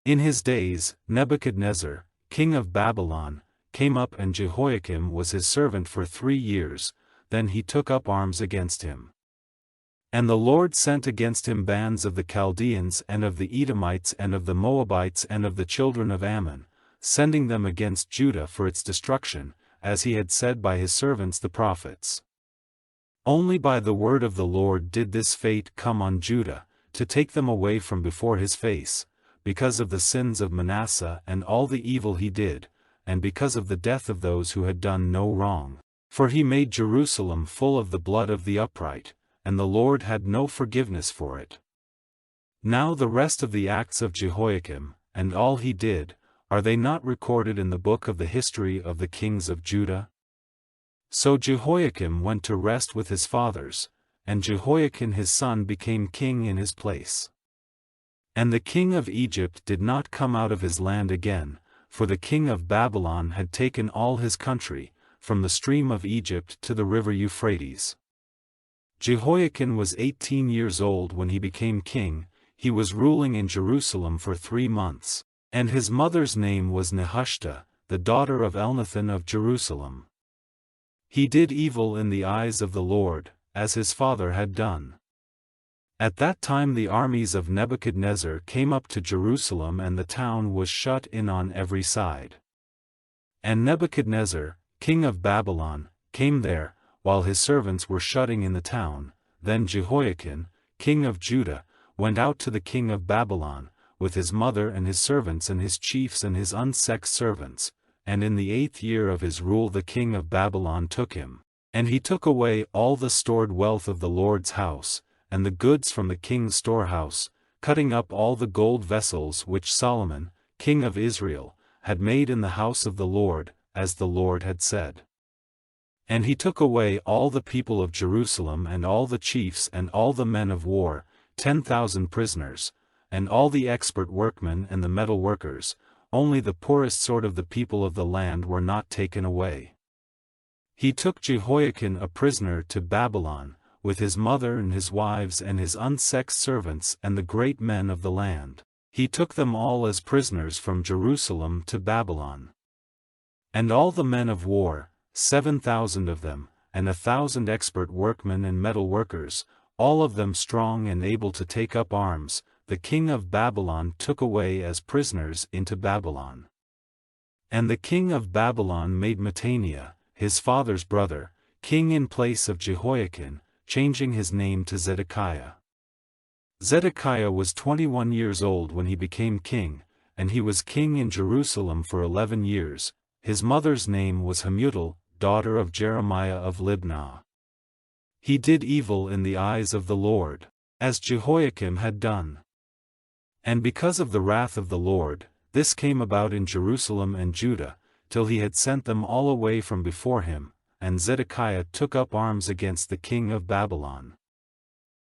In his days, Nebuchadnezzar, king of Babylon, came up, and Jehoiakim was his servant for 3 years. Then he took up arms against him. And the Lord sent against him bands of the Chaldeans and of the Edomites and of the Moabites and of the children of Ammon, sending them against Judah for its destruction, as he had said by his servants the prophets. Only by the word of the Lord did this fate come on Judah, to take them away from before his face, because of the sins of Manasseh and all the evil he did, and because of the death of those who had done no wrong. For he made Jerusalem full of the blood of the upright, and the Lord had no forgiveness for it. Now the rest of the acts of Jehoiakim, and all he did, are they not recorded in the book of the history of the kings of Judah? So Jehoiakim went to rest with his fathers, and Jehoiakim his son became king in his place. And the king of Egypt did not come out of his land again, for the king of Babylon had taken all his country, from the stream of Egypt to the river Euphrates. Jehoiakim was 18 years old when he became king. He was ruling in Jerusalem for 3 months, and his mother's name was Nehushta, the daughter of Elnathan of Jerusalem. He did evil in the eyes of the Lord, as his father had done. At that time the armies of Nebuchadnezzar came up to Jerusalem, and the town was shut in on every side. And Nebuchadnezzar, king of Babylon, came there, while his servants were shutting in the town. Then Jehoiakim, king of Judah, went out to the king of Babylon, with his mother and his servants and his chiefs and his unsexed servants, and in the 8th year of his rule the king of Babylon took him. And he took away all the stored wealth of the Lord's house, and the goods from the king's storehouse, cutting up all the gold vessels which Solomon, king of Israel, had made in the house of the Lord, as the Lord had said. And he took away all the people of Jerusalem and all the chiefs and all the men of war, 10,000 prisoners, and all the expert workmen and the metal workers. Only the poorest sort of the people of the land were not taken away. He took Jehoiakim a prisoner to Babylon, with his mother and his wives and his unsexed servants and the great men of the land. He took them all as prisoners from Jerusalem to Babylon. And all the men of war, 7,000 of them, and 1,000 expert workmen and metal workers, all of them strong and able to take up arms, the king of Babylon took away as prisoners into Babylon. And the king of Babylon made Mattaniah, his father's brother, king in place of Jehoiakim, changing his name to Zedekiah. Zedekiah was 21 years old when he became king, and he was king in Jerusalem for 11 years. His mother's name was Hamutal, daughter of Jeremiah of Libnah. He did evil in the eyes of the Lord, as Jehoiakim had done. And because of the wrath of the Lord, this came about in Jerusalem and Judah, till he had sent them all away from before him, and Zedekiah took up arms against the king of Babylon.